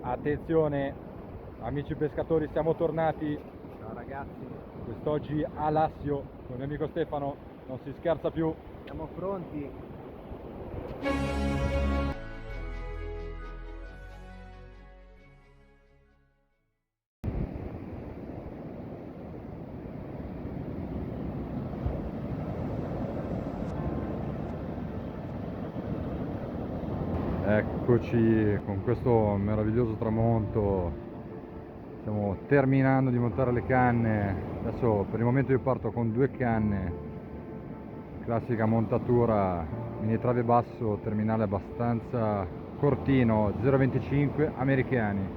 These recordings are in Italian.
Attenzione amici pescatori, siamo tornati. Ciao ragazzi, Quest'oggi a Lassio con il mio amico Stefano, non si scherza più. siamo pronti. Eccoci con questo meraviglioso tramonto, stiamo terminando di montare le canne. Adesso per il momento io parto con 2 canne, classica montatura mini trave basso, terminale abbastanza cortino, 0,25 americani.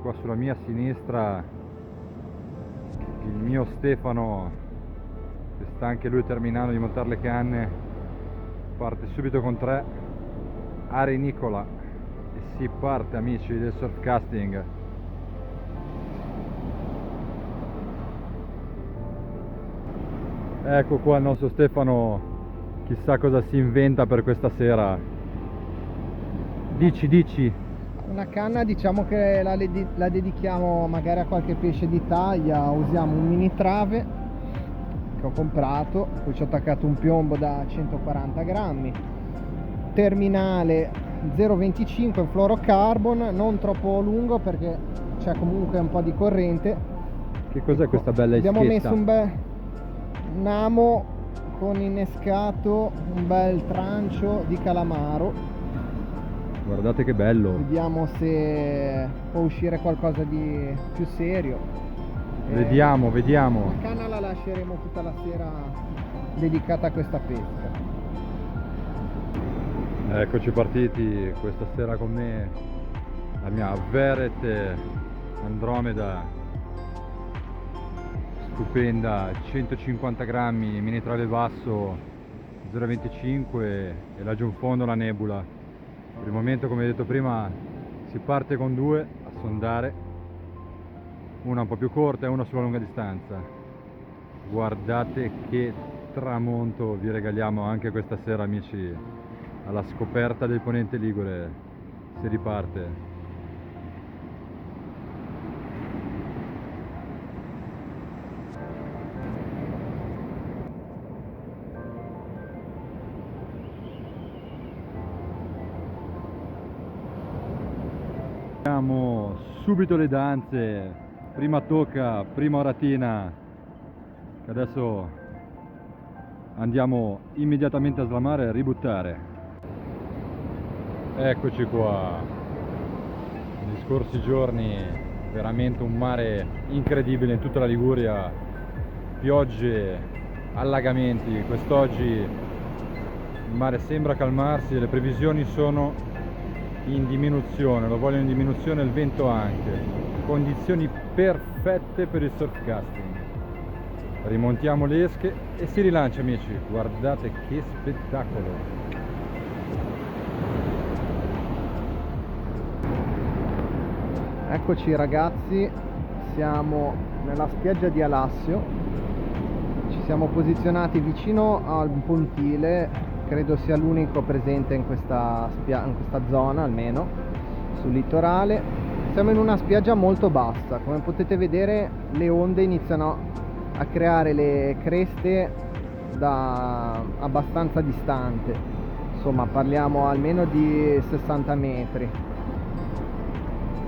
Qua sulla mia sinistra il mio Stefano, che sta anche lui terminando di montare le canne, parte subito con 3 arenicola e si parte amici del surfcasting. Ecco qua il nostro Stefano, chissà cosa si inventa per questa sera. Dici. Una canna diciamo che la dedichiamo magari a qualche pesce di taglia. Usiamo un mini trave che ho comprato, poi ci ho attaccato un piombo da 140 grammi, terminale 0,25 fluorocarbon, non troppo lungo perché c'è comunque un po' di corrente. Che cos'è questa bella Abbiamo ischietta? messo un amo con innescato, un bel trancio di calamaro. Guardate che bello. Vediamo se può uscire qualcosa di più serio. Vediamo. La canna la lasceremo tutta la sera dedicata a questa pesca. Eccoci partiti questa sera con me, la mia Verret Andromeda, stupenda, 150 grammi, mini trave basso 0,25 e laggiù in fondo la nebula. Per il momento, come detto prima, si parte con 2 a sondare, una un po' più corta e una sulla lunga distanza. Guardate che tramonto vi regaliamo anche questa sera amici. Alla scoperta del ponente ligure si riparte. Abbiamo subito le danze, prima tocca, prima oratina, che adesso andiamo immediatamente a slamare e a ributtare. Eccoci qua, negli scorsi giorni veramente un mare incredibile in tutta la Liguria, piogge, allagamenti. Quest'oggi il mare sembra calmarsi e le previsioni sono in diminuzione, lo vogliono in diminuzione, il vento anche, condizioni perfette per il surfcasting. Rimontiamo le esche e si rilancia amici, guardate che spettacolo. Eccoci ragazzi, siamo nella spiaggia di Alassio, ci siamo posizionati vicino al pontile, credo sia l'unico presente in questa zona, almeno sul litorale. Siamo in una spiaggia molto bassa, come potete vedere le onde iniziano a creare le creste da abbastanza distante, insomma parliamo almeno di 60 metri.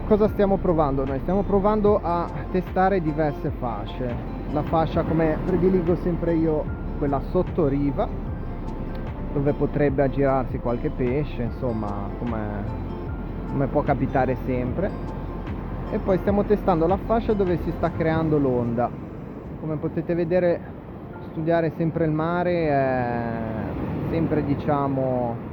Cosa stiamo provando noi? Stiamo provando a testare diverse fasce. La fascia, come prediligo sempre io, quella sotto riva, dove potrebbe aggirarsi qualche pesce, insomma, come può capitare sempre. E poi stiamo testando la fascia dove si sta creando l'onda. Come potete vedere, studiare sempre il mare è sempre, diciamo,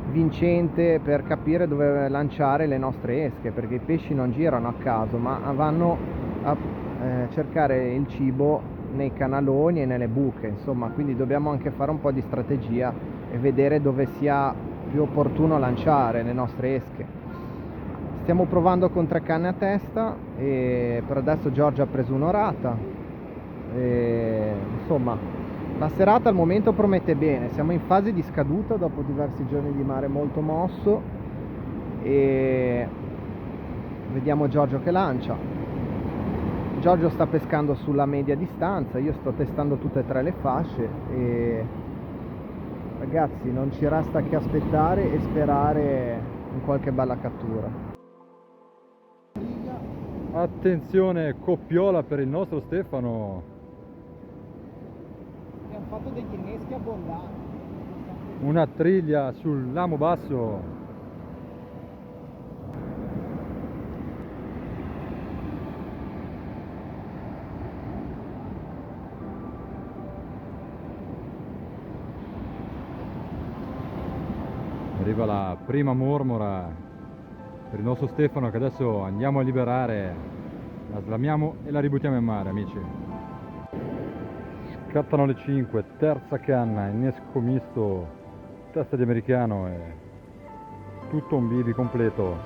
vincente per capire dove lanciare le nostre esche, perché i pesci non girano a caso ma vanno a cercare il cibo nei canaloni e nelle buche, insomma, quindi dobbiamo anche fare un po' di strategia e vedere dove sia più opportuno lanciare le nostre esche. Stiamo provando con 3 canne a testa e per adesso Giorgia ha preso un'orata e, insomma, la serata al momento promette bene, siamo in fase di scaduta dopo diversi giorni di mare molto mosso e Vediamo Giorgio che lancia. Giorgio sta pescando sulla media distanza, io sto testando tutte e tre le fasce e ragazzi non ci resta che aspettare e sperare in qualche bella cattura. Attenzione, coppiola per il nostro Stefano. Abbiamo fatto degli inneschi abbondanti. Una triglia sul lamo basso. Arriva la prima mormora per il nostro Stefano, che adesso andiamo a liberare, la slamiamo e la ributtiamo in mare, amici. Scattano le 5, terza canna, innesco misto, testa di americano e tutto un bibi completo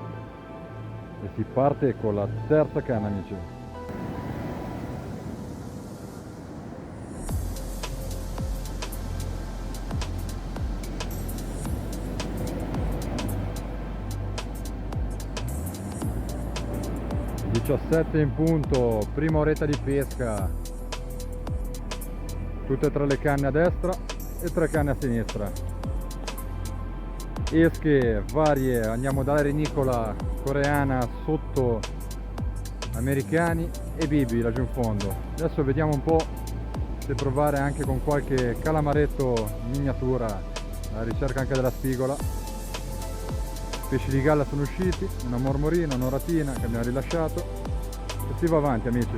e si parte con la terza canna, amici. (17 in punto), prima oretta di pesca, tutte e tre le canne a destra e 3 canne a sinistra, esche varie, andiamo dalla renicola coreana sotto americani e bibi laggiù in fondo. Adesso vediamo un po' se provare anche con qualche calamaretto miniatura, alla ricerca anche della spigola. Pesci di galla sono usciti, una mormorina, un'oratina che abbiamo rilasciato e si va avanti, amici.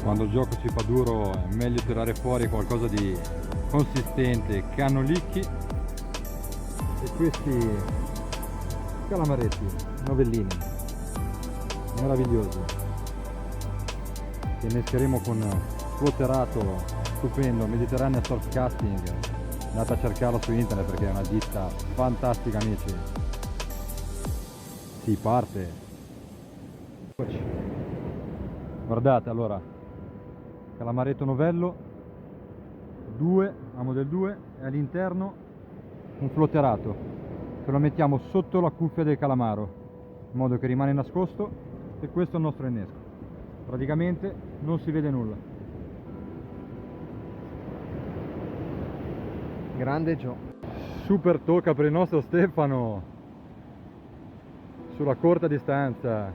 Quando il gioco si fa duro è meglio tirare fuori qualcosa di consistente, cannolicchi e questi calamaretti, novellini, meravigliosi, che innescheremo con flotterato stupendo, Mediterranea Surf Casting. Andate a cercarlo su internet perché è una ditta fantastica, amici. Si parte. Guardate allora, calamaretto novello 2, amo del 2, e all'interno un flotterato che lo mettiamo sotto la cuffia del calamaro in modo che rimane nascosto, e questo è il nostro innesco. Praticamente non si vede nulla. Grande Gio. Super tocca per il nostro Stefano sulla corta distanza.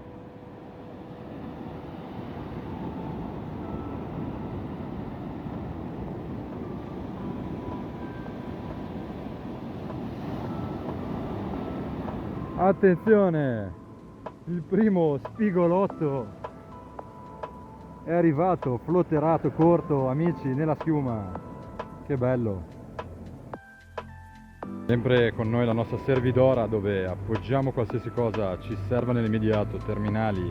Attenzione, il primo spigolotto è arrivato, flotterato corto, amici, nella schiuma. Che bello. Sempre con noi la nostra servidora, dove appoggiamo qualsiasi cosa ci serva nell'immediato: terminali,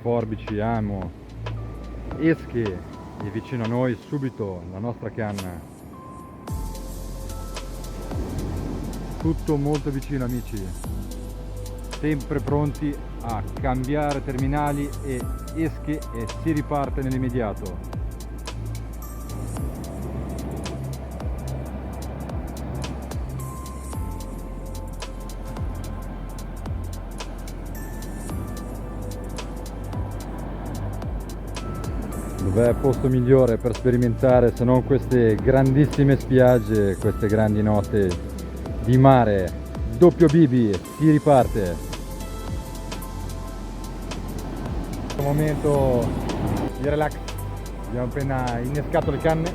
forbici, amo, esche, e vicino a noi subito la nostra canna. Tutto molto vicino, amici, sempre pronti a cambiare terminali e esche e si riparte nell'immediato. Dov'è posto migliore per sperimentare se non queste grandissime spiagge, queste grandi note di mare? Doppio bibi, si riparte. In questo momento di relax, abbiamo appena innescato le canne,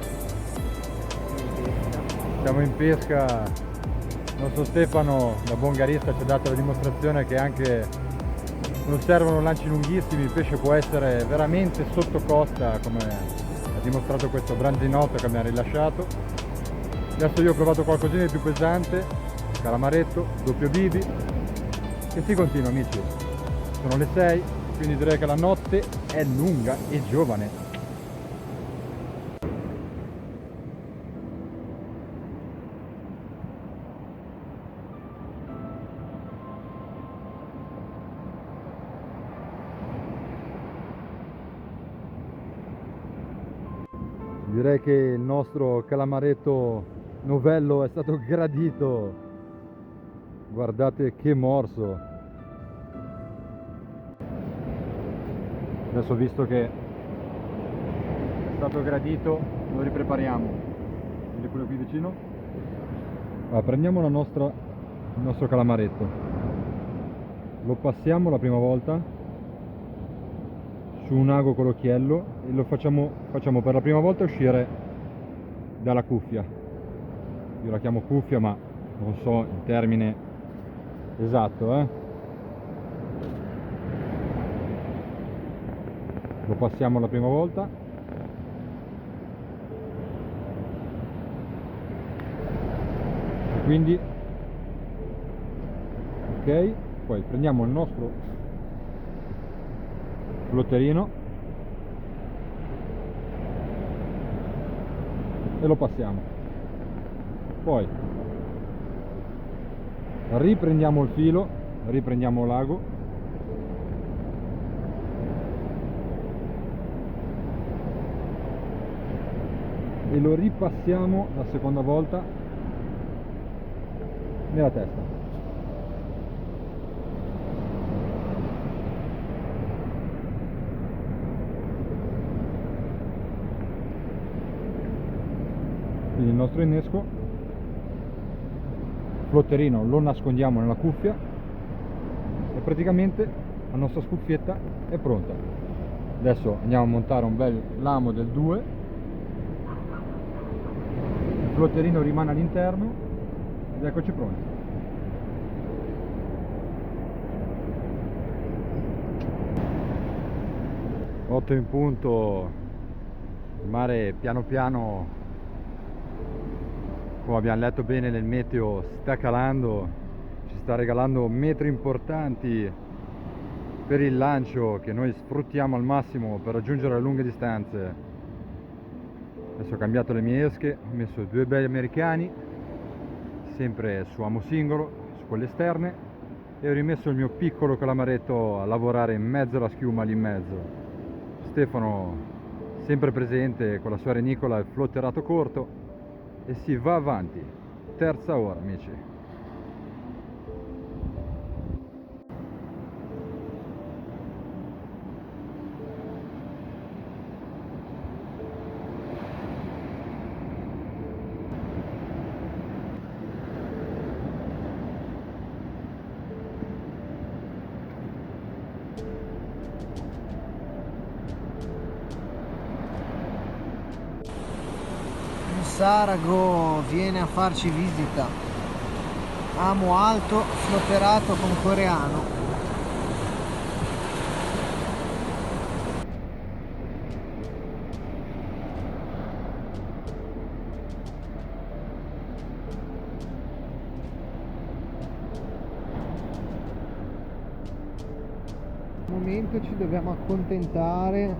siamo in pesca. Il nostro Stefano, da buon garista, ci ha dato la dimostrazione che anche non servono lanci lunghissimi, il pesce può essere veramente sotto costa, come ha dimostrato questo branginotto che abbiamo rilasciato. Adesso io ho provato qualcosina di più pesante, calamaretto, doppio bibi, e si continua, amici. Sono le 6, quindi direi che la notte è lunga e giovane. Direi che il nostro calamaretto novello è stato gradito. Guardate che morso. Adesso, visto che è stato gradito, lo riprepariamo. Vedi quello qui vicino? Allora, prendiamo il nostro calamaretto, lo passiamo la prima volta su un ago con l'occhiello e lo facciamo per la prima volta uscire dalla cuffia. Io la chiamo cuffia, ma non so il termine esatto, Lo passiamo la prima volta, e quindi ok, poi prendiamo il nostro flotterino e lo passiamo, poi riprendiamo il filo, riprendiamo l'ago e lo ripassiamo la seconda volta nella testa. Quindi il nostro innesco, flotterino lo nascondiamo nella cuffia e praticamente la nostra scuffietta è pronta. Adesso andiamo a montare un bel lamo del 2, il flotterino rimane all'interno ed eccoci pronti. 8 in punto, il mare piano piano, come abbiamo letto bene nel meteo, sta calando, ci sta regalando metri importanti per il lancio che noi sfruttiamo al massimo per raggiungere le lunghe distanze. Adesso ho cambiato le mie esche, ho messo 2 belli americani, sempre su amo singolo, su quelle esterne, e ho rimesso il mio piccolo calamaretto a lavorare in mezzo alla schiuma lì in mezzo. Stefano sempre presente con la sua renicola e il flotterato corto, e si va avanti. Terza ora, amici. Sarago viene a farci visita. Amo alto, flotterato con coreano. Al momento ci dobbiamo accontentare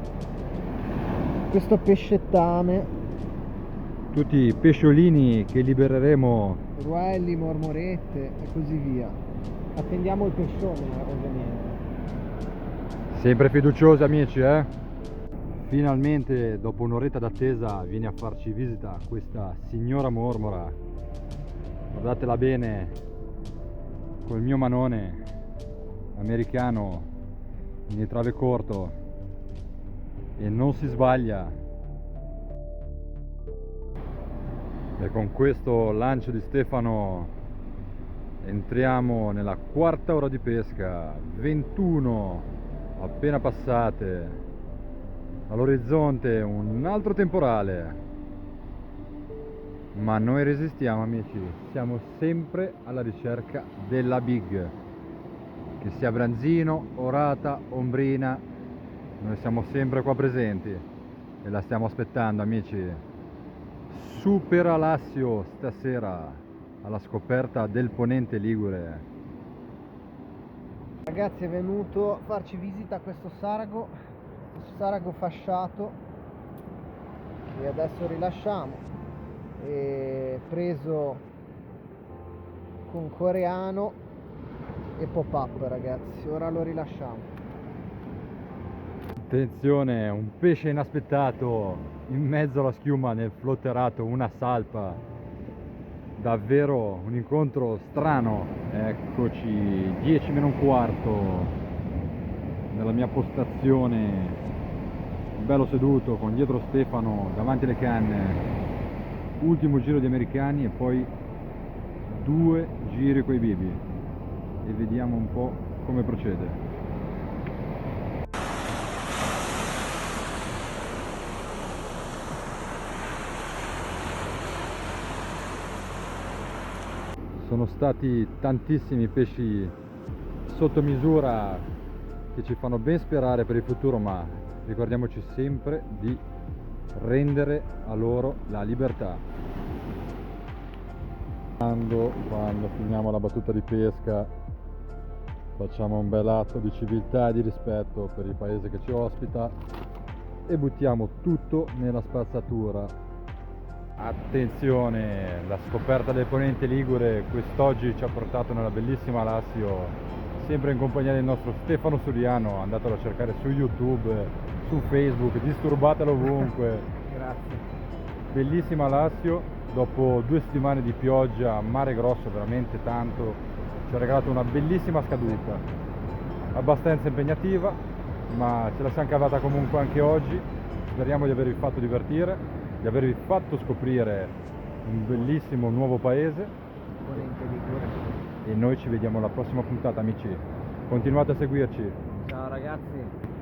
questo pescettame. Tutti i pesciolini che libereremo. Ruelli, mormorette e così via. Attendiamo il pescione, ovviamente. Sempre fiduciosi, amici, Finalmente, dopo un'oretta d'attesa, viene a farci visita questa signora mormora. Guardatela bene, col mio manone americano in trave corto, e non si sbaglia. E con questo lancio di Stefano entriamo nella quarta ora di pesca, 21 appena passate. All'orizzonte un altro temporale, ma noi resistiamo, amici. Siamo sempre alla ricerca della big, che sia branzino, orata, ombrina, noi siamo sempre qua presenti e la stiamo aspettando, amici. Super Alassio stasera alla scoperta del ponente ligure. Ragazzi, è venuto a farci visita questo sarago fasciato, e adesso rilasciamo. E preso con coreano e pop up, ragazzi. Ora lo rilasciamo. Attenzione, un pesce inaspettato in mezzo alla schiuma nel flotterato, una salpa. davvero un incontro strano. Eccoci, 10 meno un quarto, nella mia postazione, bello seduto con dietro Stefano, davanti alle canne, ultimo giro di americani e poi 2 giri coi bibi e vediamo un po' come procede. Sono stati tantissimi pesci sotto misura che ci fanno ben sperare per il futuro, ma ricordiamoci sempre di rendere a loro la libertà. Quando finiamo la battuta di pesca facciamo un bel atto di civiltà e di rispetto per il paese che ci ospita e buttiamo tutto nella spazzatura. Attenzione, la scoperta del ponente ligure quest'oggi ci ha portato nella bellissima Lassio, sempre in compagnia del nostro Stefano Suriano. Andatelo a cercare su YouTube, su Facebook, disturbatelo ovunque. Grazie. Bellissima Lassio, dopo 2 settimane di pioggia, mare grosso, veramente tanto, ci ha regalato una bellissima scaduta, abbastanza impegnativa, ma ce la siamo cavata comunque anche oggi. Speriamo di avervi fatto divertire, di avervi fatto scoprire un bellissimo nuovo paese Ponente Ligure. e noi ci vediamo alla prossima puntata, amici. Continuate a seguirci. Ciao ragazzi.